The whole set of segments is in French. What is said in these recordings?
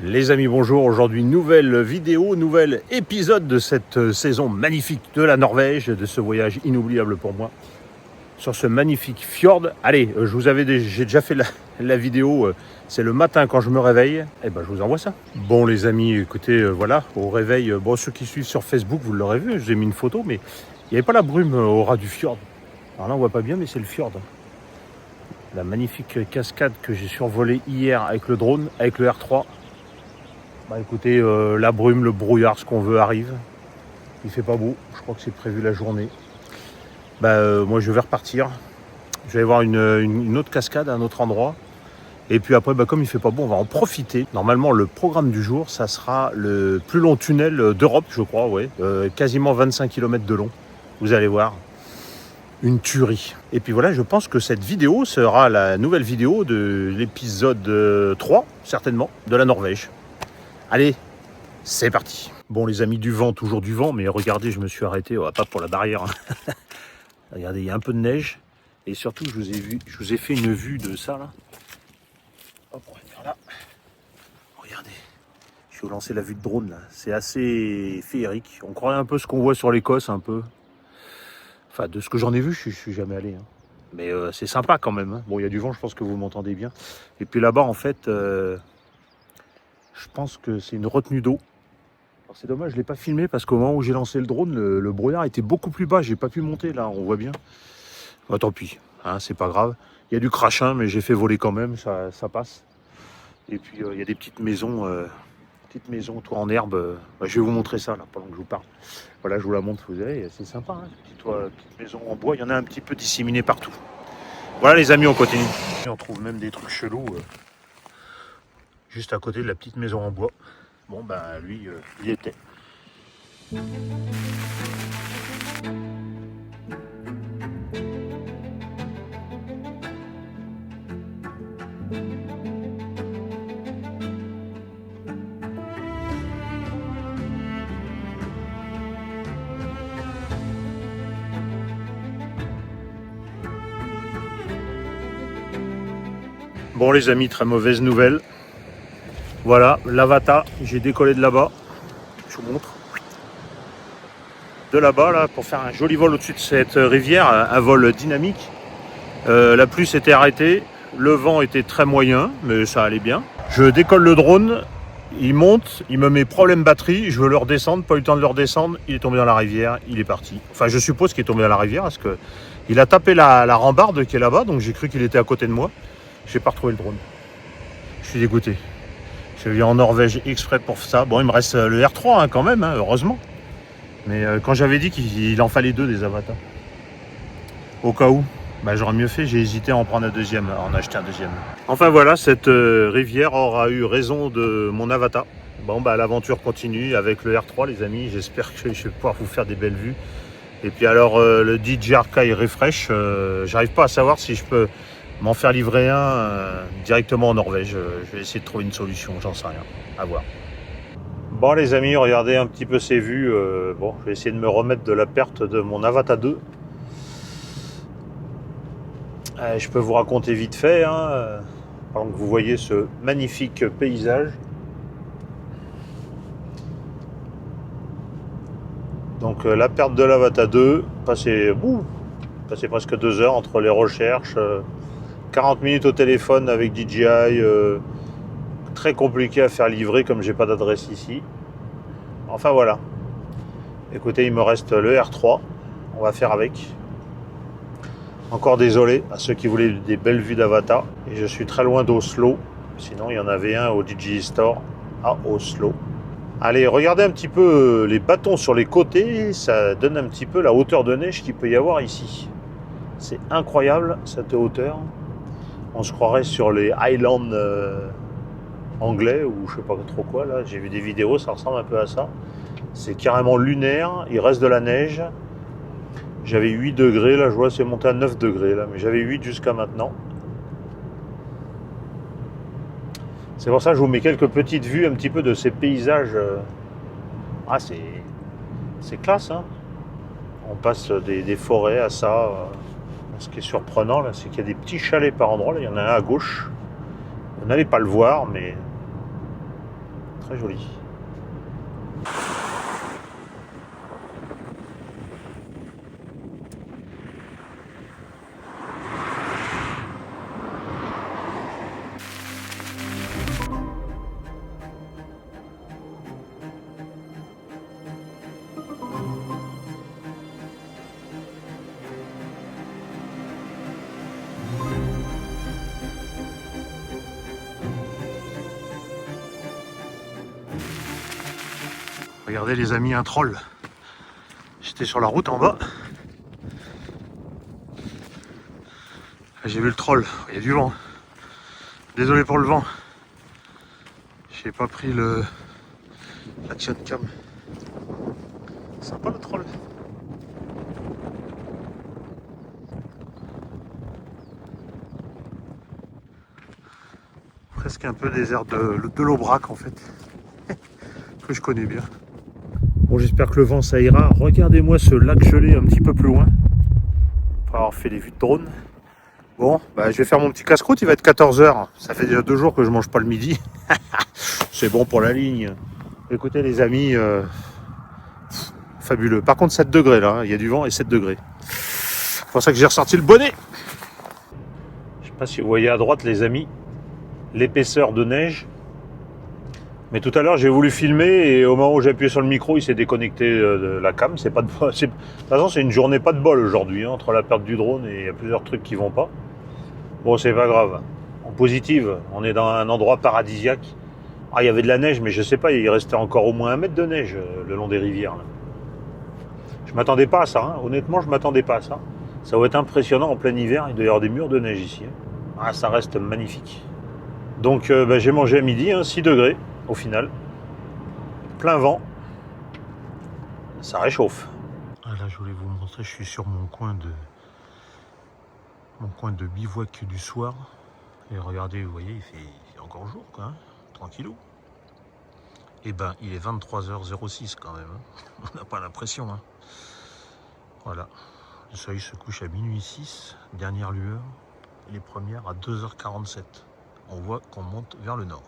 Les amis, bonjour. Aujourd'hui, nouvelle vidéo, nouvel épisode de cette saison magnifique de la Norvège, de ce voyage inoubliable pour moi, sur ce magnifique fjord. Allez, j'ai déjà fait la vidéo, c'est le matin quand je me réveille. Et ben, je vous envoie ça. Bon, les amis, écoutez, voilà, au réveil, bon, ceux qui suivent sur Facebook, vous l'aurez vu, j'ai mis une photo, mais il n'y avait pas la brume au ras du fjord. Alors là, on voit pas bien, mais c'est le fjord. La magnifique cascade que j'ai survolée hier avec le drone, avec le R3. Bah écoutez, la brume, le brouillard, ce qu'on veut arrive. Il fait pas beau, je crois que c'est prévu la journée. Moi je vais repartir. Je vais aller voir une autre cascade à un autre endroit. Et puis après, comme il fait pas beau, on va en profiter. Normalement, le programme du jour, ça sera le plus long tunnel d'Europe, je crois, ouais. Quasiment 25 km de long. Vous allez voir. Une tuerie. Et puis voilà, je pense que cette vidéo sera la nouvelle vidéo de l'épisode 3, certainement, de la Norvège. Allez, c'est parti. Bon les amis, du vent, toujours du vent, mais regardez, je me suis arrêté, pas pour la barrière. Regardez, il y a un peu de neige. Et surtout, je vous ai fait une vue de ça là. Hop, on va faire là. Regardez, je vais vous lancer la vue de drone là. C'est assez féerique. On croirait un peu ce qu'on voit sur l'Écosse, un peu. Enfin, de ce que j'en ai vu, je suis jamais allé. Hein. Mais c'est sympa quand même. Hein. Bon, il y a du vent, je pense que vous m'entendez bien. Et puis là-bas, en fait, je pense que c'est une retenue d'eau. Alors c'est dommage, je ne l'ai pas filmé parce qu'au moment où j'ai lancé le drone, le brouillard était beaucoup plus bas. J'ai pas pu monter là, on voit bien. Bah, tant pis, hein, c'est pas grave. Il y a du crachin, mais j'ai fait voler quand même, ça passe. Et puis il y a des petites maisons tout en herbe. Je vais vous montrer ça là pendant que je vous parle. Voilà, je vous la montre, vous verrez, c'est sympa. Hein, petite maison en bois, il y en a un petit peu disséminé partout. Voilà les amis, on continue. On trouve même des trucs chelous juste à côté de la petite maison en bois. Bon lui, il y était. Bon les amis, très mauvaise nouvelle. Voilà, Lavata, j'ai décollé de là-bas. Je vous montre. De là-bas, là, pour faire un joli vol au-dessus de cette rivière, un vol dynamique. La pluie s'était arrêtée, le vent était très moyen, mais ça allait bien. Je décolle le drone, il monte, il me met problème batterie, je veux le redescendre, pas eu le temps de le redescendre, il est tombé dans la rivière, il est parti. Enfin, je suppose qu'il est tombé dans la rivière, parce que il a tapé la rambarde qui est là-bas, donc j'ai cru qu'il était à côté de moi. J'ai pas retrouvé le drone. Je suis dégoûté. Je viens en Norvège exprès pour ça. Bon, il me reste le R3 hein, quand même, hein, heureusement. Mais quand j'avais dit qu'il en fallait 2 des avatars. Au cas où, j'aurais mieux fait, j'ai hésité à en prendre un deuxième, à en acheter un deuxième. Enfin voilà, cette rivière aura eu raison de mon avatar. Bon, l'aventure continue avec le R3 les amis. J'espère que je vais pouvoir vous faire des belles vues. Et puis alors, le DJI Arcai Refresh, j'arrive pas à savoir si je peux m'en faire livrer un directement en Norvège. Je vais essayer de trouver une solution, j'en sais rien. À voir. Bon les amis, regardez un petit peu ces vues. Je vais essayer de me remettre de la perte de mon Avata 2. Je peux vous raconter vite fait, pendant que vous voyez ce magnifique paysage. Donc la perte de l'Avata 2, passé presque 2 heures entre les recherches. 40 minutes au téléphone avec DJI, très compliqué à faire livrer comme j'ai pas d'adresse ici. Enfin voilà. Écoutez, il me reste le R3, on va faire avec. Encore désolé à ceux qui voulaient des belles vues d'Avata. Et je suis très loin d'Oslo, sinon il y en avait un au DJI Store à Oslo. Allez, regardez un petit peu les bâtons sur les côtés, ça donne un petit peu la hauteur de neige qu'il peut y avoir ici. C'est incroyable cette hauteur. On se croirait sur les Highlands anglais ou je sais pas trop quoi là. J'ai vu des vidéos, ça ressemble un peu à ça. C'est carrément lunaire, il reste de la neige. J'avais 8 degrés, là je vois c'est monté à 9 degrés là, mais j'avais 8 jusqu'à maintenant. C'est pour ça que je vous mets quelques petites vues un petit peu de ces paysages. C'est classe hein. On passe des forêts à ça. Ce qui est surprenant là, c'est qu'il y a des petits chalets par endroit. Là, il y en a un à gauche. Vous n'allez pas le voir, mais très joli. Regardez les amis, un troll. J'étais sur la route en bas. J'ai vu le troll, il y a du vent. Désolé pour le vent. J'ai pas pris l'action cam. Sympa le troll. Presque un peu désert de l'Aubrac en fait. Que je connais bien. Bon, j'espère que le vent ça ira. Regardez-moi ce lac gelé un petit peu plus loin. Après avoir fait des vues de drone. Bon, bah, je vais faire mon petit casse-croûte, il va être 14 h. Ça fait déjà 2 jours que je mange pas le midi. C'est bon pour la ligne. Écoutez les amis, fabuleux. Par contre 7 degrés là, il y a du vent et 7 degrés. C'est pour ça que j'ai ressorti le bonnet. Je sais pas si vous voyez à droite les amis, l'épaisseur de neige. Mais tout à l'heure j'ai voulu filmer et au moment où j'ai appuyé sur le micro il s'est déconnecté de la cam. C'est pas de bol. De toute façon c'est une journée pas de bol aujourd'hui, hein, entre la perte du drone et il y a plusieurs trucs qui vont pas. Bon c'est pas grave. En positive, on est dans un endroit paradisiaque. Ah il y avait de la neige mais je sais pas, il restait encore au moins 1 mètre de neige le long des rivières. Là. Je m'attendais pas à ça, hein. Honnêtement je m'attendais pas à ça. Ça va être impressionnant en plein hiver, il doit y avoir des murs de neige ici. Ah ça reste magnifique. Donc j'ai mangé à midi, hein, 6 degrés. Au final, plein vent, ça réchauffe. Ah là, je voulais vous montrer, je suis sur mon coin de bivouac du soir. Et regardez, vous voyez, il fait encore jour, quoi, hein, tranquillou. Et ben, il est 23h06 quand même. Hein. On n'a pas l'impression. Hein. Voilà, le soleil se couche à minuit 6, dernière lueur, et les premières à 2h47. On voit qu'on monte vers le nord.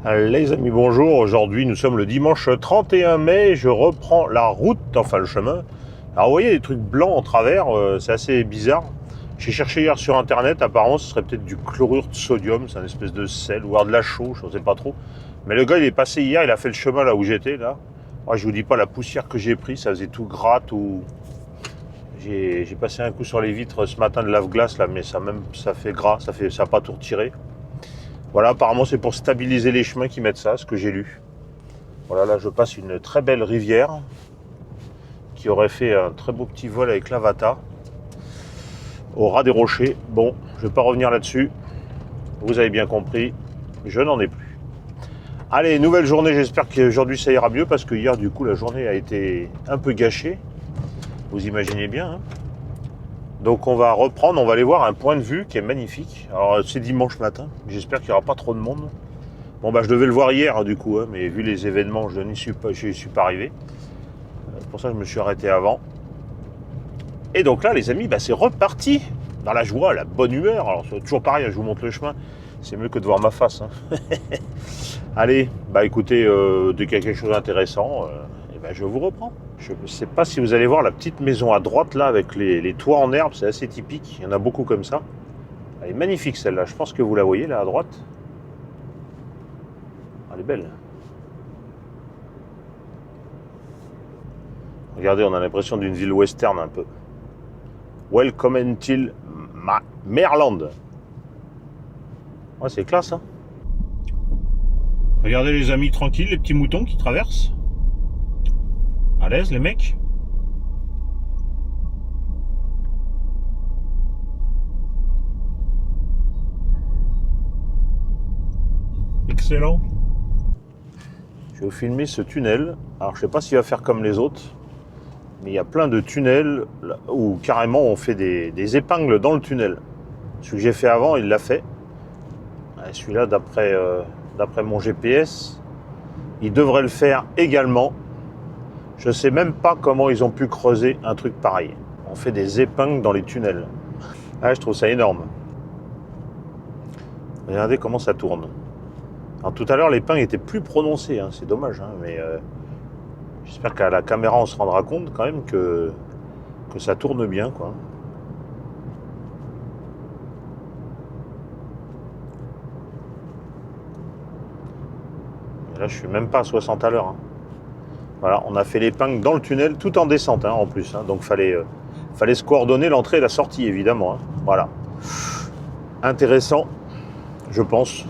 Les amis, bonjour. Aujourd'hui, nous sommes le dimanche 31 mai. Je reprends la route, enfin le chemin. Alors, vous voyez des trucs blancs en travers, c'est assez bizarre. J'ai cherché hier sur internet, apparemment, ce serait peut-être du chlorure de sodium, c'est un espèce de sel, ou alors de la chaux, je ne sais pas trop. Mais le gars, il est passé hier, il a fait le chemin là où j'étais, là. Moi, je vous dis pas la poussière que j'ai pris, ça faisait tout gras, tout. J'ai passé un coup sur les vitres ce matin de lave-glace, là, mais ça fait gras, ça n'a pas tout retiré. Voilà, apparemment c'est pour stabiliser les chemins qu'ils mettent ça, ce que j'ai lu. Voilà, là je passe une très belle rivière qui aurait fait un très beau petit vol avec l'Avata au ras des rochers. Bon, je ne vais pas revenir là-dessus. Vous avez bien compris, je n'en ai plus. Allez, nouvelle journée, j'espère qu'aujourd'hui ça ira mieux parce que hier du coup la journée a été un peu gâchée. Vous imaginez bien, hein. Donc on va reprendre, on va aller voir un point de vue qui est magnifique. Alors c'est dimanche matin, j'espère qu'il n'y aura pas trop de monde. Bon bah je devais le voir hier du coup, hein, mais vu les événements, je n'y suis pas arrivé. C'est pour ça que je me suis arrêté avant. Et donc là les amis, bah, c'est reparti dans la joie, la bonne humeur. Alors c'est toujours pareil, je vous montre le chemin, c'est mieux que de voir ma face. Hein. Allez, bah écoutez, dès qu'il y a quelque chose d'intéressant, ben, je vous reprends. Je ne sais pas si vous allez voir la petite maison à droite là avec les toits en herbe, c'est assez typique, il y en a beaucoup comme ça. Elle est magnifique celle-là, je pense que vous la voyez là à droite. Elle est belle. Regardez, on a l'impression d'une ville western un peu. Welcome till Maryland. Ouais, c'est classe, hein. Regardez les amis tranquilles, les petits moutons qui traversent. À l'aise les mecs. Excellent. Je vais vous filmer ce tunnel. Alors je sais pas s'il va faire comme les autres, mais il y a plein de tunnels où carrément on fait des épingles dans le tunnel. Celui que j'ai fait avant, il l'a fait. Celui-là, d'après mon GPS, il devrait le faire également. Je ne sais même pas comment ils ont pu creuser un truc pareil. On fait des épingles dans les tunnels. Ah, je trouve ça énorme. Regardez comment ça tourne. Alors tout à l'heure, les pings étaient plus prononcés, hein, c'est dommage, hein, mais j'espère qu'à la caméra, on se rendra compte quand même que ça tourne bien, quoi. Et là, je suis même pas à 60 à l'heure. Hein. Voilà, on a fait les pings dans le tunnel, tout en descente, hein, en plus. Hein, donc fallait se coordonner l'entrée et la sortie, évidemment. Hein. Voilà. Intéressant, je pense.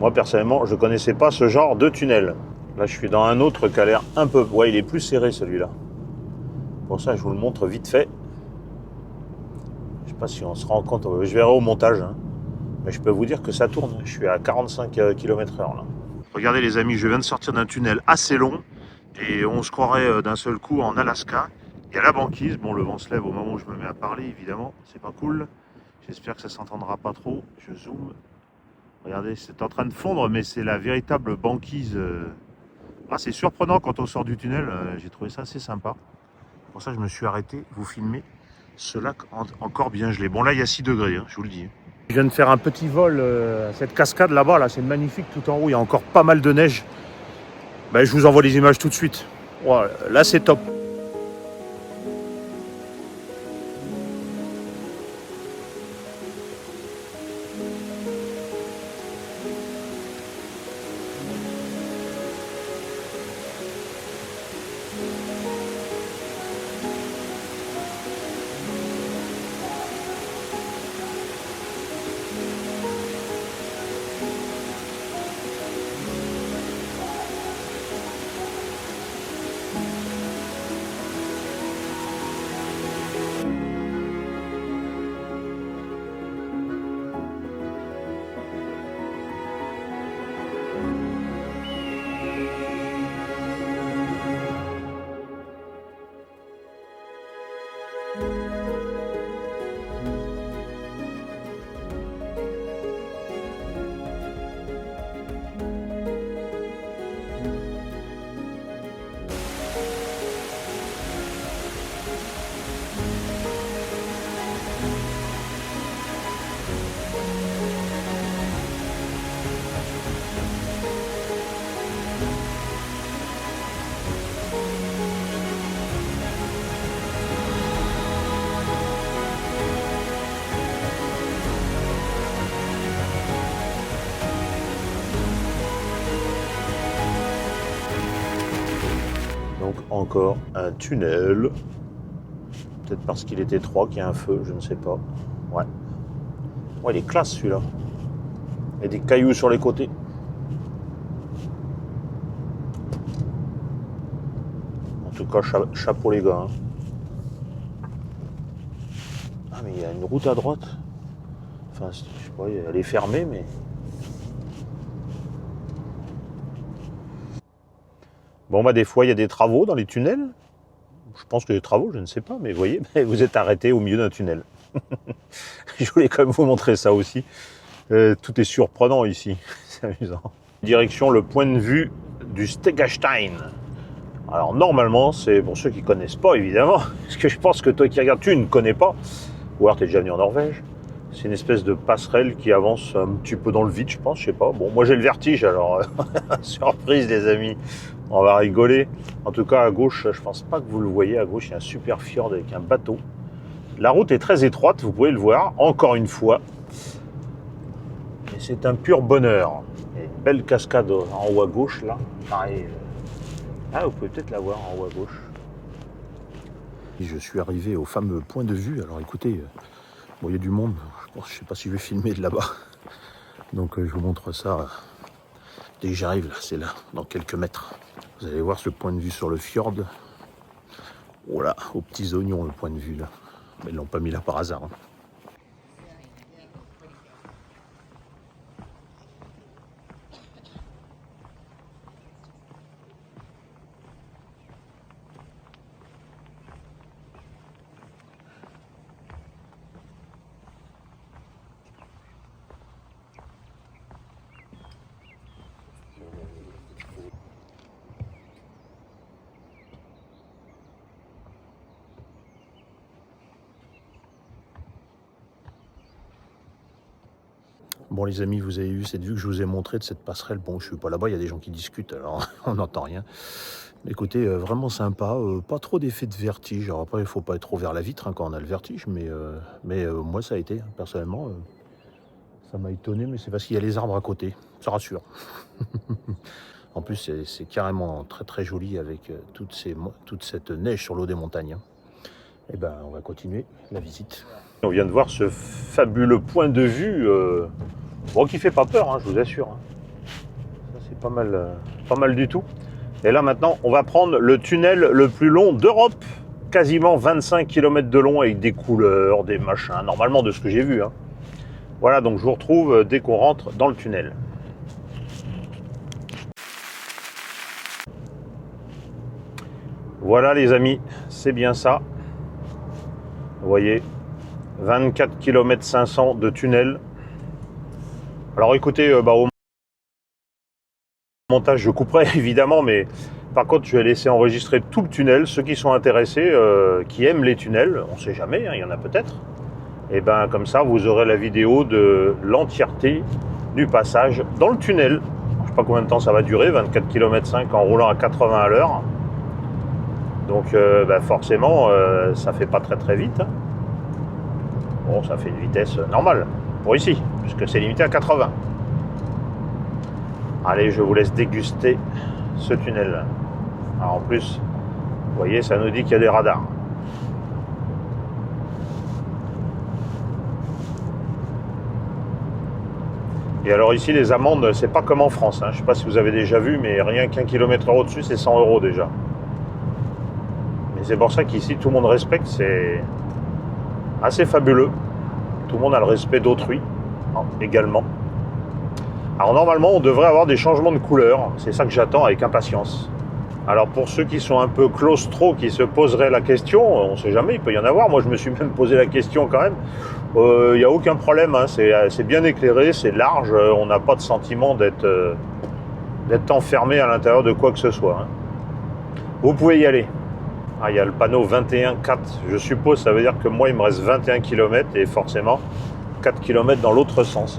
Moi, personnellement, je connaissais pas ce genre de tunnel. Là, je suis dans un autre qui a l'air un peu... Ouais, il est plus serré, celui-là. Pour ça, je vous le montre vite fait. Je sais pas si on se rend compte. Je verrai au montage. Hein. Mais je peux vous dire que ça tourne. Je suis à 45 km/h, là. Regardez, les amis, je viens de sortir d'un tunnel assez long. Et on se croirait d'un seul coup en Alaska. Il y a la banquise. Bon, le vent se lève au moment où je me mets à parler, évidemment. C'est pas cool. J'espère que ça s'entendra pas trop. Je zoome. Regardez, c'est en train de fondre, mais c'est la véritable banquise. Ah, c'est surprenant quand on sort du tunnel. J'ai trouvé ça assez sympa. Pour ça, je me suis arrêté. Vous filmez ce lac encore bien gelé. Bon, là, il y a 6 degrés, hein, je vous le dis. Je viens de faire un petit vol à cette cascade là-bas. Là, c'est magnifique tout en haut. Il y a encore pas mal de neige. Ben, je vous envoie les images tout de suite. Voilà, là, c'est top. Donc encore un tunnel. Peut-être parce qu'il est étroit qu'il y a un feu, je ne sais pas. Ouais. Ouais, il est classe celui-là. Il y a des cailloux sur les côtés. En tout cas, chapeau les gars. Hein. Ah, mais il y a une route à droite. Enfin, je sais pas, elle est fermée, mais... Bon, bah des fois, il y a des travaux dans les tunnels. Je pense que des travaux, je ne sais pas, mais vous voyez, vous êtes arrêté au milieu d'un tunnel. Je voulais quand même vous montrer ça aussi. Tout est surprenant ici, c'est amusant. Direction le point de vue du Stegastein. Alors normalement, c'est pour ceux qui ne connaissent pas évidemment, parce que je pense que toi qui regardes, tu ne connais pas, ou alors tu es déjà venu en Norvège. C'est une espèce de passerelle qui avance un petit peu dans le vide, je pense, je sais pas. Bon, moi j'ai le vertige, alors surprise les amis, on va rigoler. En tout cas à gauche, je pense pas que vous le voyez, à gauche il y a un super fjord avec un bateau. La route est très étroite, vous pouvez le voir, encore une fois. Et c'est un pur bonheur. Il y a une belle cascade en haut à gauche là, pareil. Ah, vous pouvez peut-être la voir en haut à gauche. Et je suis arrivé au fameux point de vue. Alors écoutez, bon, il y a du monde. Je ne sais pas si je vais filmer de là-bas. Donc je vous montre ça dès que j'arrive. Là, c'est là, dans quelques mètres. Vous allez voir ce point de vue sur le fjord. Voilà, aux petits oignons le point de vue là. Mais ils l'ont pas mis là par hasard. Hein. Bon les amis, vous avez vu cette vue que je vous ai montrée de cette passerelle. Bon, je suis pas là-bas, il y a des gens qui discutent, alors on n'entend rien. Mais écoutez, vraiment sympa, pas trop d'effet de vertige. Alors après, il faut pas être trop vers la vitre quand on a le vertige, mais moi ça a été, personnellement, ça m'a étonné, mais c'est parce qu'il y a les arbres à côté, ça rassure. En plus, c'est carrément très très joli avec toute cette neige sur l'eau des montagnes. Et ben, on va continuer la visite. On vient de voir ce fabuleux point de vue, bon, qui fait pas peur, hein, je vous assure. Ça, c'est pas mal du tout. Et là, maintenant, on va prendre le tunnel le plus long d'Europe. Quasiment 25 km de long avec des couleurs, des machins, normalement de ce que j'ai vu. Hein. Voilà, donc je vous retrouve dès qu'on rentre dans le tunnel. Voilà les amis, c'est bien ça. Vous voyez, 24 km 500 de tunnel. Alors écoutez, au montage je couperai évidemment, mais par contre je vais laisser enregistrer tout le tunnel. Ceux qui sont intéressés, qui aiment les tunnels, on ne sait jamais, hein, il y en a peut-être. Et ben comme ça vous aurez la vidéo de l'entièreté du passage dans le tunnel. Je ne sais pas combien de temps ça va durer, 24 km 5 en roulant à 80 à l'heure. Donc forcément ça fait pas très très vite. Bon, ça fait une vitesse normale pour ici, puisque c'est limité à 80. Allez, je vous laisse déguster ce tunnel. Alors en plus, vous voyez, ça nous dit qu'il y a des radars. Et alors ici, les amendes, c'est pas comme en France. Hein. Je ne sais pas si vous avez déjà vu, mais rien qu'un kilomètre au-dessus, c'est 100 € déjà. Mais c'est pour ça qu'ici, tout le monde respecte. C'est assez fabuleux. Tout le monde a le respect d'autrui, également. Alors normalement, on devrait avoir des changements de couleur. C'est ça que j'attends avec impatience. Alors pour ceux qui sont un peu claustro, qui se poseraient la question, on ne sait jamais, il peut y en avoir. Moi, je me suis même posé la question quand même. Il n'y a aucun problème, hein. C'est bien éclairé, c'est large. On n'a pas de sentiment d'être enfermé à l'intérieur de quoi que ce soit. Hein. Vous pouvez y aller. Ah, il y a le panneau 21,4. Je suppose ça veut dire que moi, il me reste 21 km et forcément 4 km dans l'autre sens.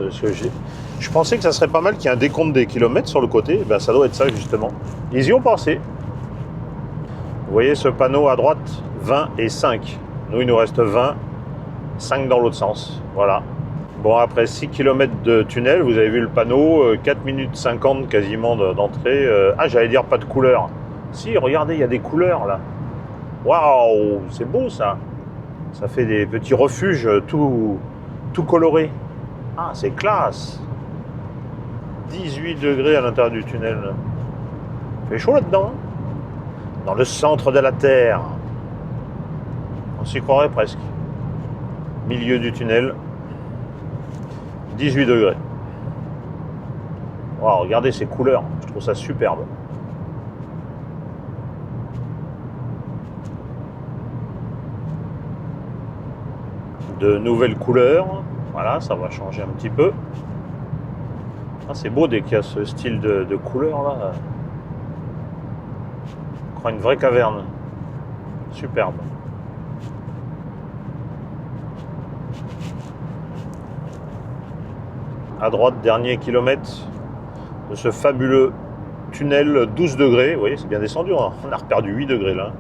Je pensais que ça serait pas mal qu'il y ait un décompte des kilomètres sur le côté. Ben, ça doit être ça, justement. Ils y ont pensé. Vous voyez ce panneau à droite, 20 et 5. Nous, il nous reste 20, 5 dans l'autre sens. Voilà. Bon, après 6 km de tunnel, vous avez vu le panneau, 4 minutes 50 quasiment d'entrée. Ah, j'allais dire pas de couleur. Si, regardez, il y a des couleurs, là. Waouh, c'est beau, ça. Ça fait des petits refuges tout colorés. Ah, c'est classe. 18 degrés à l'intérieur du tunnel. Il fait chaud là-dedans. Hein, dans le centre de la Terre. On s'y croirait presque. Milieu du tunnel. 18 degrés. Wow, regardez ces couleurs. Je trouve ça superbe. De nouvelles couleurs. Voilà, ça va changer un petit peu. Ah, c'est beau dès qu'il y a ce style de couleur là. On croit une vraie caverne. Superbe. À droite, dernier kilomètre de ce fabuleux tunnel 12 degrés. Vous voyez, c'est bien descendu. Hein. On a reperdu 8 degrés là.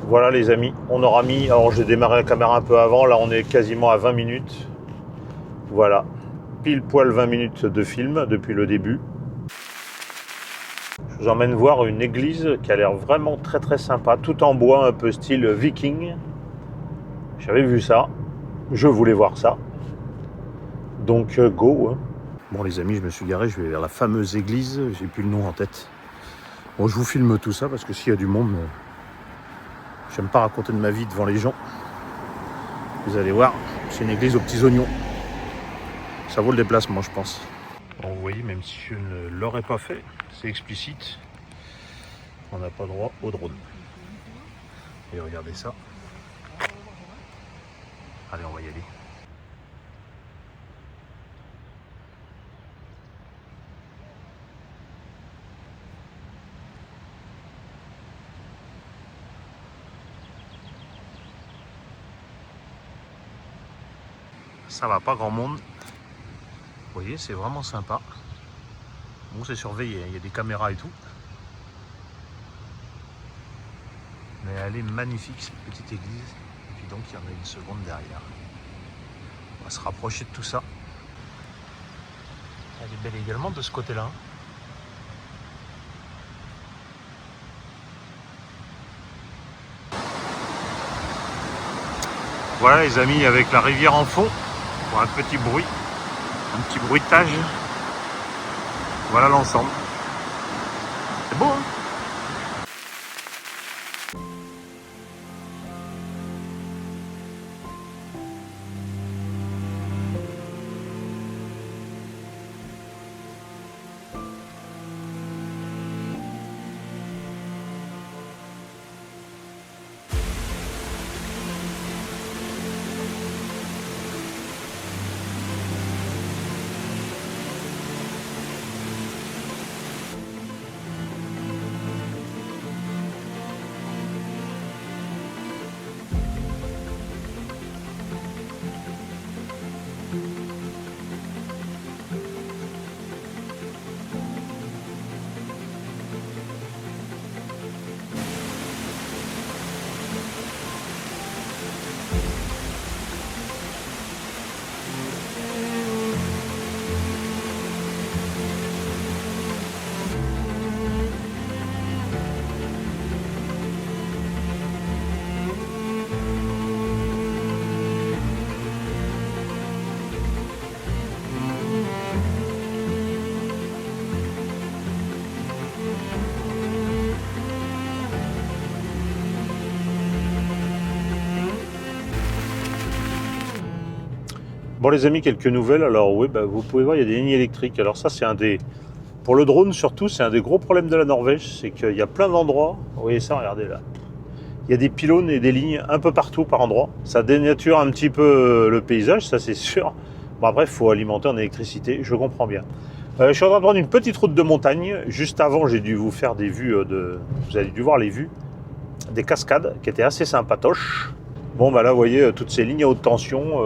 Voilà les amis, on aura mis, alors j'ai démarré la caméra un peu avant, là on est quasiment à 20 minutes. Voilà, pile poil 20 minutes de film depuis le début. Je vous emmène voir une église qui a l'air vraiment très très sympa, tout en bois, un peu style viking. J'avais vu ça, je voulais voir ça. Donc go. Hein. Bon les amis, je me suis garé, je vais vers la fameuse église, j'ai plus le nom en tête. Bon, je vous filme tout ça parce que s'il y a du monde... J'aime pas raconter de ma vie devant les gens. Vous allez voir, c'est une église aux petits oignons. Ça vaut le déplacement, je pense. Bon, vous voyez, même si je ne l'aurais pas fait, c'est explicite. On n'a pas droit au drone. Et regardez ça. Allez, on va y aller. Ça va, pas grand monde. Vous voyez, c'est vraiment sympa. Bon, c'est surveillé, il y a des caméras et tout. Mais elle est magnifique, cette petite église. Et puis donc, il y en a une seconde derrière. On va se rapprocher de tout ça. Elle est belle également de ce côté-là. Voilà les amis, avec la rivière en fond, pour un petit bruit, un petit bruitage. Voilà l'ensemble. C'est beau, hein? Bon les amis, quelques nouvelles. Alors oui, vous pouvez voir, il y a des lignes électriques. Alors ça, c'est un des... Pour le drone surtout, c'est un des gros problèmes de la Norvège. C'est qu'il y a plein d'endroits. Vous voyez ça, regardez là. Il y a des pylônes et des lignes un peu partout par endroit. Ça dénature un petit peu le paysage, ça c'est sûr. Bon après, il faut alimenter en électricité, je comprends bien. Je suis en train de prendre une petite route de montagne. Juste avant, j'ai dû vous faire des vues de... Vous avez dû voir les vues des cascades qui étaient assez sympatoches. Bon bah là vous voyez toutes ces lignes à haute tension,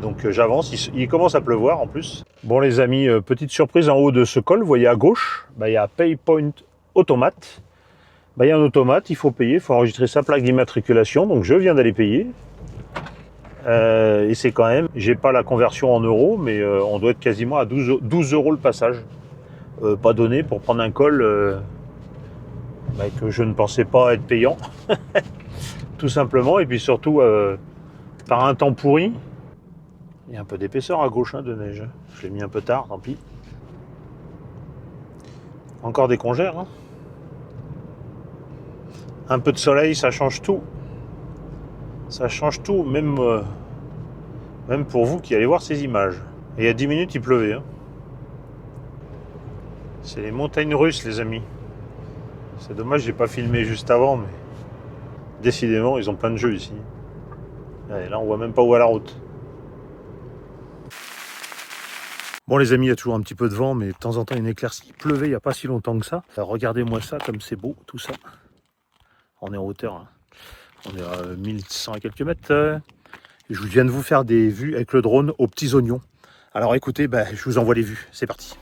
donc j'avance, il commence à pleuvoir en plus. Bon les amis, petite surprise en haut de ce col, vous voyez à gauche, il y a PayPoint Automate. Il y a un automate, il faut payer, il faut enregistrer sa plaque d'immatriculation, donc je viens d'aller payer. Et c'est quand même, j'ai pas la conversion en euros, mais on doit être quasiment à 12 euros le passage. Pas donné pour prendre un col que je ne pensais pas être payant. Tout simplement, et puis surtout par un temps pourri. Il y a un peu d'épaisseur à gauche de neige. Je l'ai mis un peu tard, tant pis. Encore des congères. Hein. Un peu de soleil, ça change tout. Ça change tout, même pour vous qui allez voir ces images. Et il y a 10 minutes, il pleuvait. Hein. C'est les montagnes russes, les amis. C'est dommage, j'ai pas filmé juste avant, mais décidément, ils ont plein de jeux ici. Et là, on voit même pas où est la route. Bon les amis, il y a toujours un petit peu de vent, mais de temps en temps une éclaircie. Il pleuvait il n'y a pas si longtemps que ça. Regardez-moi ça, comme c'est beau, tout ça. On est en hauteur, hein. On est à 1100 et quelques mètres. Et je viens de vous faire des vues avec le drone aux petits oignons. Alors écoutez, je vous envoie les vues, c'est parti.